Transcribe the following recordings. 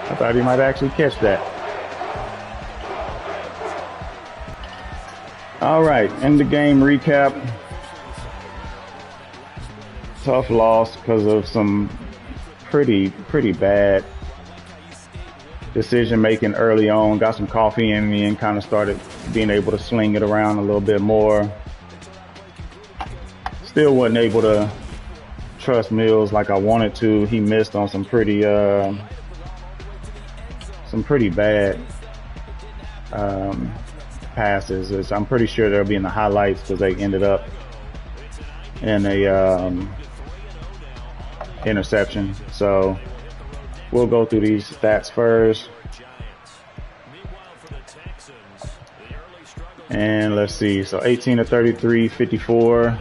I thought he might actually catch that. All right, end the game recap. Tough loss because of some pretty bad decision making early on. Got some coffee in me and kind of started being able to sling it around a little bit more. Still wasn't able to trust Mills like I wanted to. He missed on some pretty bad passes. I'm pretty sure they'll be in the highlights because they ended up in a interception. So we'll go through these stats first. And let's see. So 18 to 33, 54,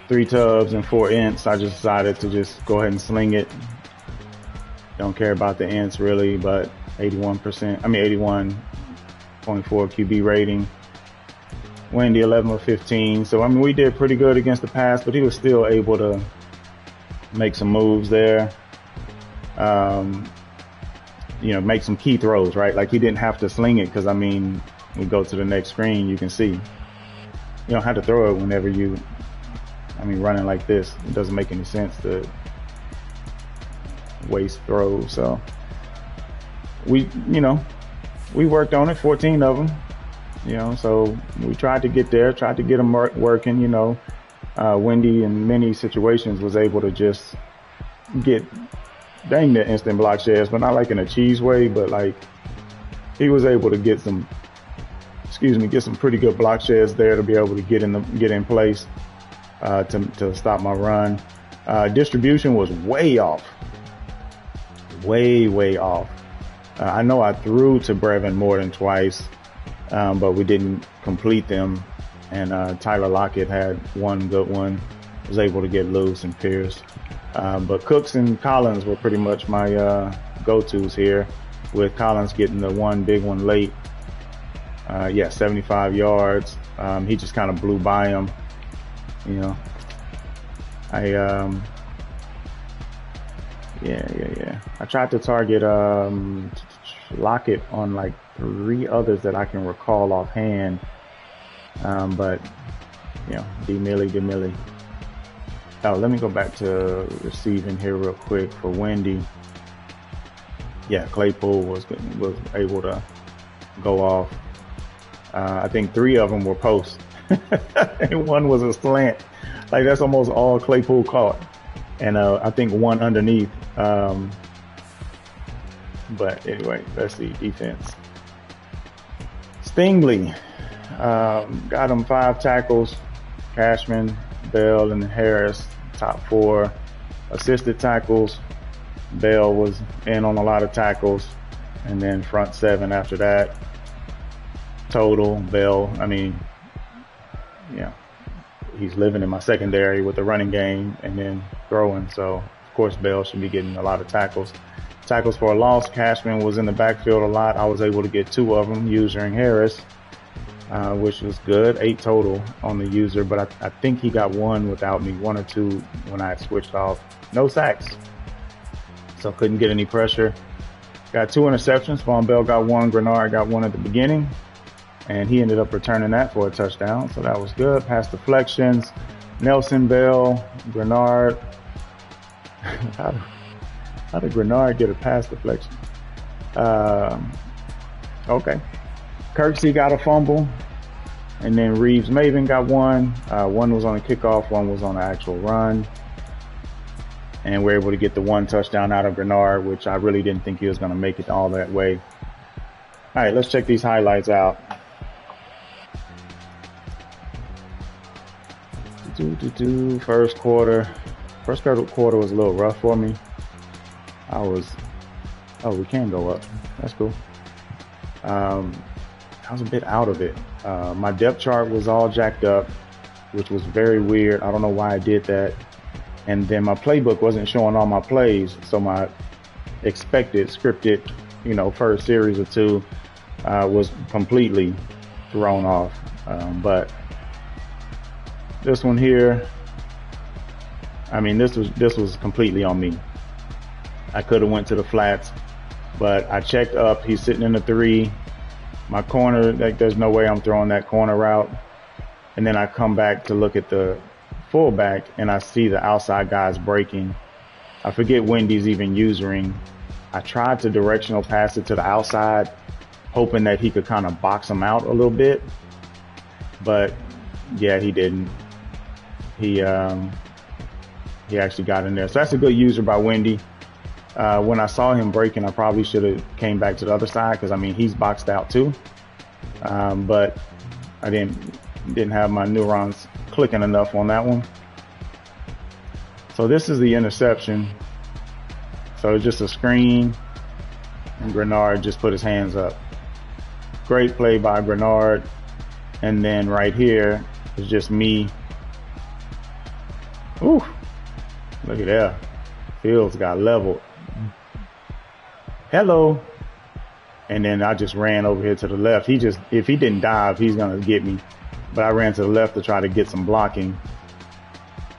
3 tubs and 4 ints. I just decided to just go ahead and sling it. Don't care about the ints really, but 81.4 QB rating. Windy 11 of 15. So I mean, we did pretty good against the pass, but he was still able to make some moves there. You know, make some key throws, right? Like he didn't have to sling it because I mean, we go to the next screen, you can see you don't have to throw it whenever running like this, it doesn't make any sense to waste throws. So we worked on it, 14 of them, so we tried to get there, tried to get them working. Windy in many situations was able to just get dang near instant block shares, but not like in a cheese way, but like he was able to get some pretty good block shares there to be able to get in place to stop my run. Distribution was way off. Way off. I know I threw to Brevin more than twice, but we didn't complete them. And Tyler Lockett had one good one, was able to get loose and Pierce. But Cooks and Collins were pretty much my go-tos here, with Collins getting the one big one late. 75 yards. He just kind of blew by him. I tried to target Lockett on like 3 others that I can recall offhand. But D-Millie. Oh, let me go back to receiving here real quick for Wendy. Yeah, Claypool was able to go off. I think 3 of them were posts, and 1 was a slant. Like that's almost all Claypool caught, and I think 1 underneath. But anyway, let's see defense. Stingley got him 5 tackles. Cashman, Bell, and Harris top 4 assisted tackles. Bell was in on a lot of tackles, and then front 7 after that. Total Bell, he's living in my secondary with the running game and then throwing, so of course Bell should be getting a lot of tackles. Tackles for a loss, Cashman was in the backfield a lot. I was able to get 2 of them, User and Harris, which was good. 8 total on the User, but I think he got 1 without me, 1 or 2 when I had switched off. No sacks, so couldn't get any pressure. Got 2 interceptions. Von Bell got 1, Grenard got 1 at the beginning, and he ended up returning that for a touchdown, so that was good. Pass deflections, Nelson, Bell, Grenard. How did Grenard get a pass deflection? Okay. Kirksey got a fumble, and then Reeves Maven got 1. 1 was on a kickoff, 1 was on an actual run. And we're able to get the 1 touchdown out of Grenard, which I really didn't think he was going to make it all that way. All right, let's check these highlights out. First quarter was a little rough for me. We can go up. That's cool. I was a bit out of it. My depth chart was all jacked up, which was very weird. I don't know why I did that. And then my playbook wasn't showing all my plays, so my expected scripted, first series or 2 was completely thrown off. But this one here, this was completely on me. I could have went to the flats, But I checked up. He's sitting in the 3. My corner, like, there's no way I'm throwing that corner route. And then I come back to look at the fullback, and I see the outside guys breaking. I forget Wendy's even usering. I tried to directional pass it to the outside, hoping that he could kind of box him out a little bit. But yeah, he didn't. He actually got in there. So that's a good user by Wendy. When I saw him breaking, I probably should have came back to the other side, because I mean, he's boxed out too. But I didn't have my neurons clicking enough on that one. So this is the interception. So it's just a screen, and Grenard just put his hands up. Great play by Grenard. And then right here is just me. Ooh, look at that. Fields got leveled. Hello. And then I just ran over here to the left. If he didn't dive, he's gonna get me. But I ran to the left to try to get some blocking.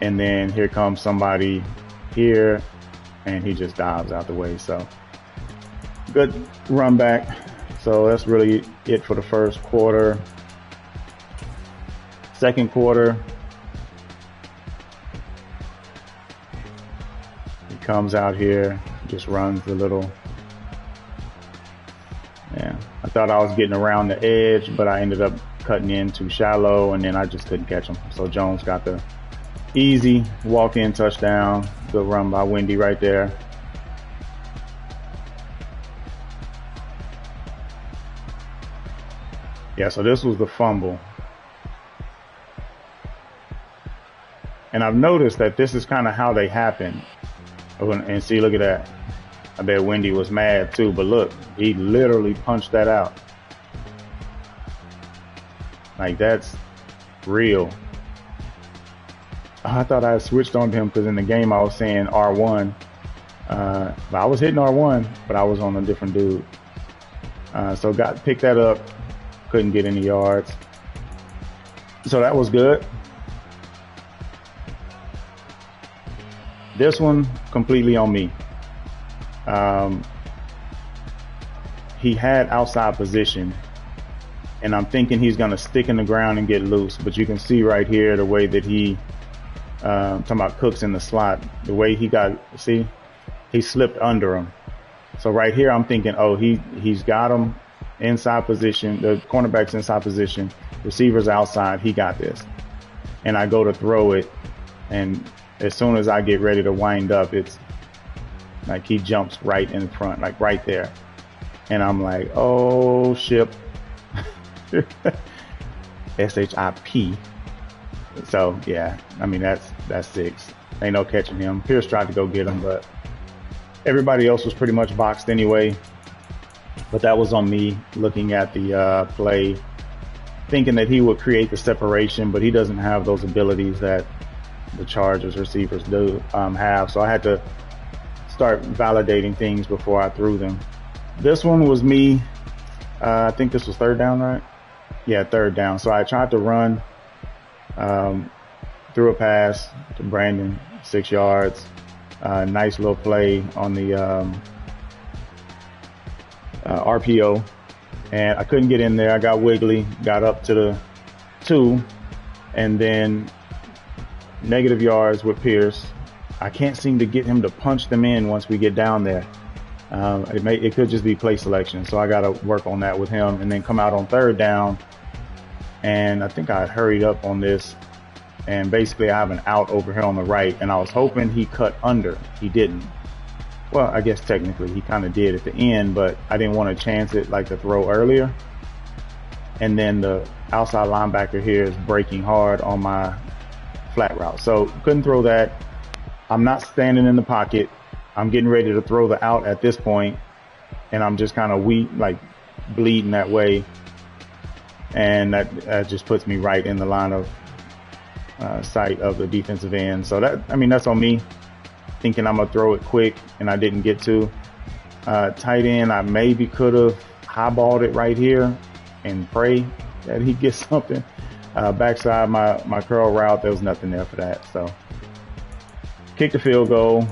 And then here comes somebody here, and he just dives out the way. So good run back. So that's really it for the first quarter. Second quarter, he comes out here, just runs the little. Yeah, I thought I was getting around the edge, but I ended up cutting in too shallow, and then I just couldn't catch him. So Jones got the easy walk-in touchdown. Good run by Wendy right there. Yeah, so this was the fumble. And I've noticed that this is kind of how they happen. And see, look at that. I bet Wendy was mad too, but look, he literally punched that out. Like, that's real. I thought I had switched on to him because in the game I was saying R1. But I was hitting R1, but I was on a different dude. So picked that up. Couldn't get any yards. So that was good. This one completely on me. He had outside position, and I'm thinking he's gonna stick in the ground and get loose. But you can see right here the way that he, talking about Cooks in the slot, the way he got, see, he slipped under him. So right here, I'm thinking, oh, he's got him inside position. The cornerback's inside position. Receiver's outside. He got this. And I go to throw it, and as soon as I get ready to wind up, it's like he jumps right in front, like right there. And I'm like, oh, ship. S-H-I-P. So, yeah, I mean, that's 6. Ain't no catching him. Pierce tried to go get him, but everybody else was pretty much boxed anyway. But that was on me looking at the play, thinking that he would create the separation, but he doesn't have those abilities that the Chargers receivers do have. So I had to start validating things before I threw them. This one was me. I think this was third down, right? Yeah, third down. So I tried to run, threw a pass to Brandon, 6 yards. Nice little play on the RPO, and I couldn't get in there. I got wiggly, got up to the 2, and then negative yards with Pierce. I can't seem to get him to punch them in once we get down there. It could just be play selection, so I got to work on that with him, and then come out on third down. And I think I hurried up on this, and basically I have an out over here on the right, and I was hoping he cut under. He didn't. Well, I guess technically he kind of did at the end, but I didn't want to chance it like the throw earlier. And then the outside linebacker here is breaking hard on my flat route. So couldn't throw that. I'm not standing in the pocket. I'm getting ready to throw the out at this point, and I'm just kind of weak, like bleeding that way. And that just puts me right in the line of sight of the defensive end. So that's on me, thinking I'm gonna throw it quick, and I didn't get to. Tight end, I maybe could have highballed it right here and pray that he gets something. Backside my curl route, there was nothing there for that. So kick the field goal.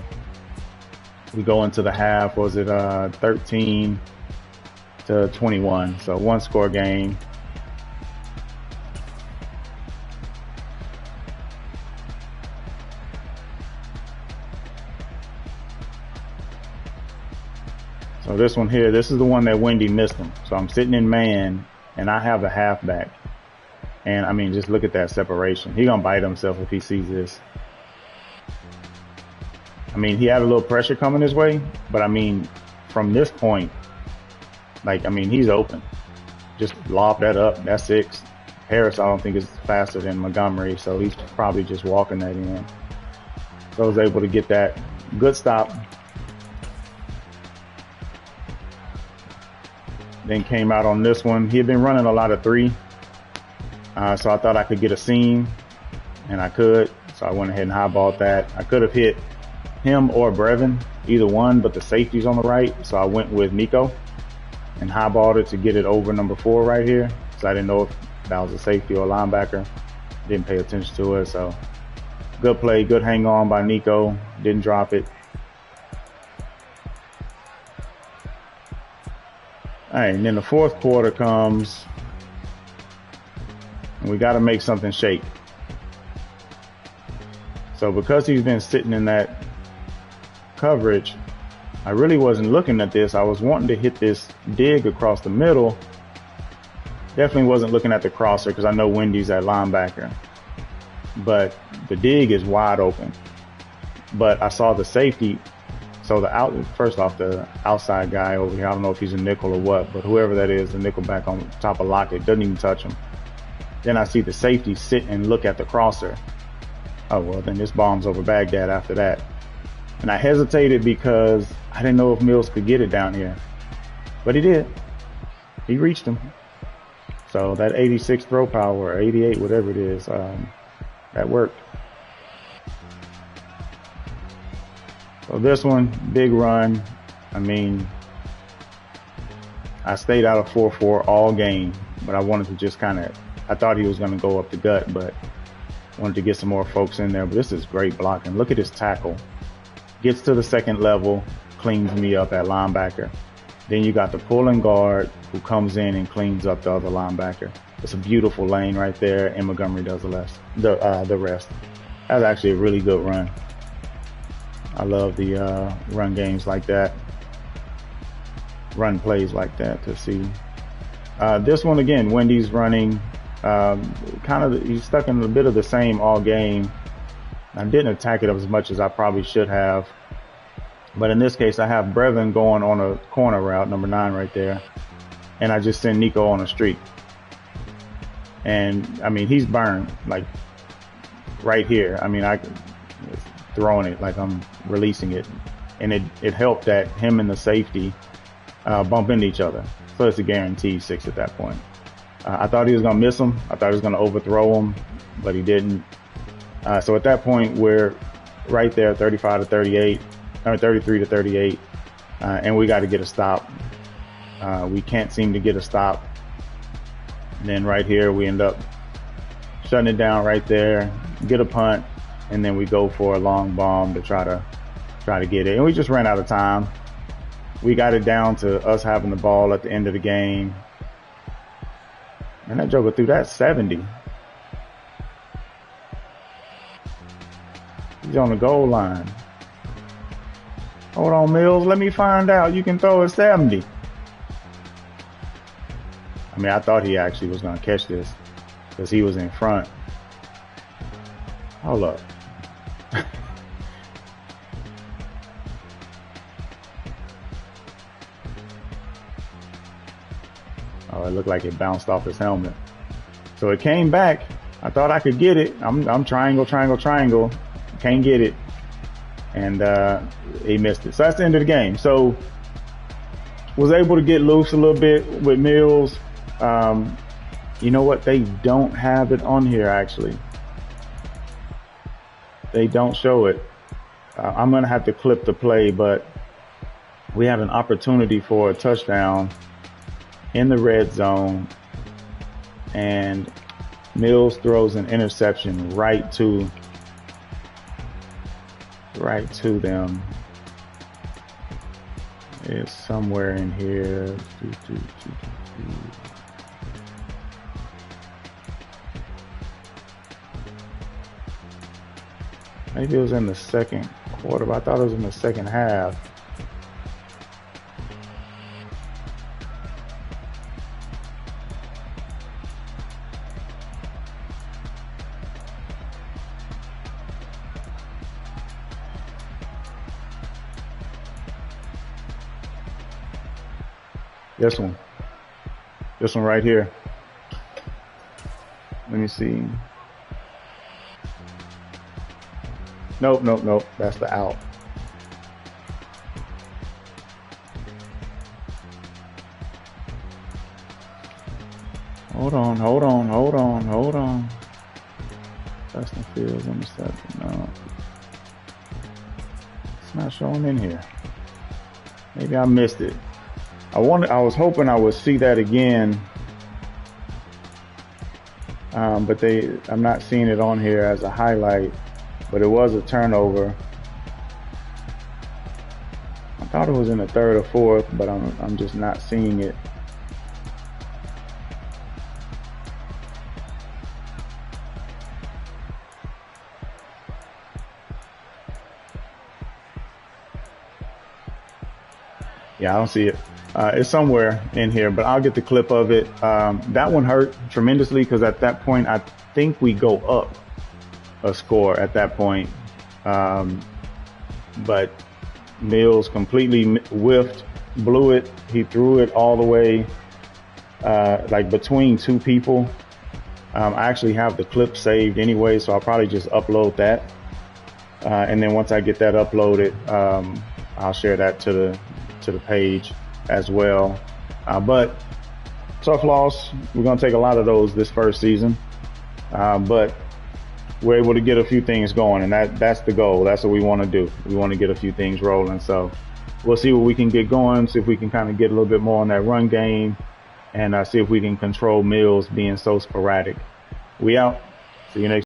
We go into the half, was it 13-21, so 1-score game. So this one here, this is the one that Wendy missed him. So I'm sitting in man, and I have a halfback. And I mean, just look at that separation. He gonna bite himself if he sees this. I mean, he had a little pressure coming his way, but I mean, from this point, like, I mean, he's open. Just lob that up. That's 6. Harris, I don't think, is faster than Montgomery, so he's probably just walking that in. So I was able to get that good stop. Then came out on this one. He had been running a lot of 3. So I thought I could get a seam, and I could. So I went ahead and highballed that. I could have hit him or Brevin, either one, but the safety's on the right. So I went with Nico and highballed it to get it over number 4 right here. So I didn't know if that was a safety or a linebacker. Didn't pay attention to it. So good play, good hang on by Nico. Didn't drop it. All right, and then the 4th quarter comes, and we got to make something shake. So because he's been sitting in that coverage, I really wasn't looking at this. I was wanting to hit this dig across the middle. Definitely wasn't looking at the crosser because I know Wendy's at linebacker. But the dig is wide open. But I saw the safety. So first off, the outside guy over here, I don't know if he's a nickel or what, but whoever that is, the nickel back on top of Lockett, doesn't even touch him. Then I see the safety sit and look at the crosser. Oh, well, then this bomb's over Baghdad after that. And I hesitated because I didn't know if Mills could get it down here. But he did. He reached him. So that 86 throw power, or 88, whatever it is, that worked. So this one, big run. I mean, I stayed out of 4-4 all game, but I wanted to just I thought he was going to go up the gut, but wanted to get some more folks in there. But this is great blocking. Look at his tackle. Gets to the second level, cleans me up at linebacker. Then you got the pulling guard who comes in and cleans up the other linebacker. It's a beautiful lane right there, and Montgomery does the rest. That was actually a really good run. I love the run games like that, run plays like that to see. This one again, Wendy's running, he's stuck in a bit of the same all game. I didn't attack it as much as I probably should have. But in this case, I have Brevin going on a corner route, number 9 right there. And I just send Nico on a streak. And, I mean, he's burned, like, right here. I mean, throwing it like I'm releasing it. And it helped that him and the safety bump into each other. So it's a guaranteed 6 at that point. I thought he was going to miss him. I thought he was going to overthrow him, but he didn't. So at that point, we're right there, 35-38, or 33-38, and we got to get a stop. We can't seem to get a stop. And then right here, we end up shutting it down right there, get a punt, and then we go for a long bomb to try to get it. And we just ran out of time. We got it down to us having the ball at the end of the game. And that joker threw that 70. He's on the goal line. Hold on, Mills. Let me find out. You can throw a 70. I mean, I thought he actually was going to catch this because he was in front. Hold up. Oh, it looked like it bounced off his helmet. So it came back. I thought I could get it. I'm triangle. Can't get it. And he missed it. So that's the end of the game. So was able to get loose a little bit with Mills. You know what? They don't have it on here, actually. They don't show it. I'm going to have to clip the play, but we had an opportunity for a touchdown in the red zone, and Mills throws an interception right to them. It's somewhere in here. Maybe it was in the second quarter, but I thought it was in the second half. This one right here. Let me see. Nope. That's the out. Hold on. Justin Fields interception. No. It's not showing in here. Maybe I missed it. I was hoping I would see that again. But I'm not seeing it on here as a highlight, but it was a turnover. I thought it was in the third or fourth, but I'm just not seeing it. Yeah, I don't see it. It's somewhere in here, but I'll get the clip of it. That one hurt tremendously because at that point, I think we go up a score at that point. But Mills completely whiffed, blew it. He threw it all the way, like between two people. I actually have the clip saved anyway, so I'll probably just upload that. And then once I get that uploaded, I'll share that to the page as well. But tough loss. We're going to take a lot of those this first season. But we're able to get a few things going, and that's the goal. That's what we want to do. We want to get a few things rolling. So we'll see what we can get going, see if we can kind of get a little bit more on that run game, and see if we can control Mills being so sporadic. We out. See you next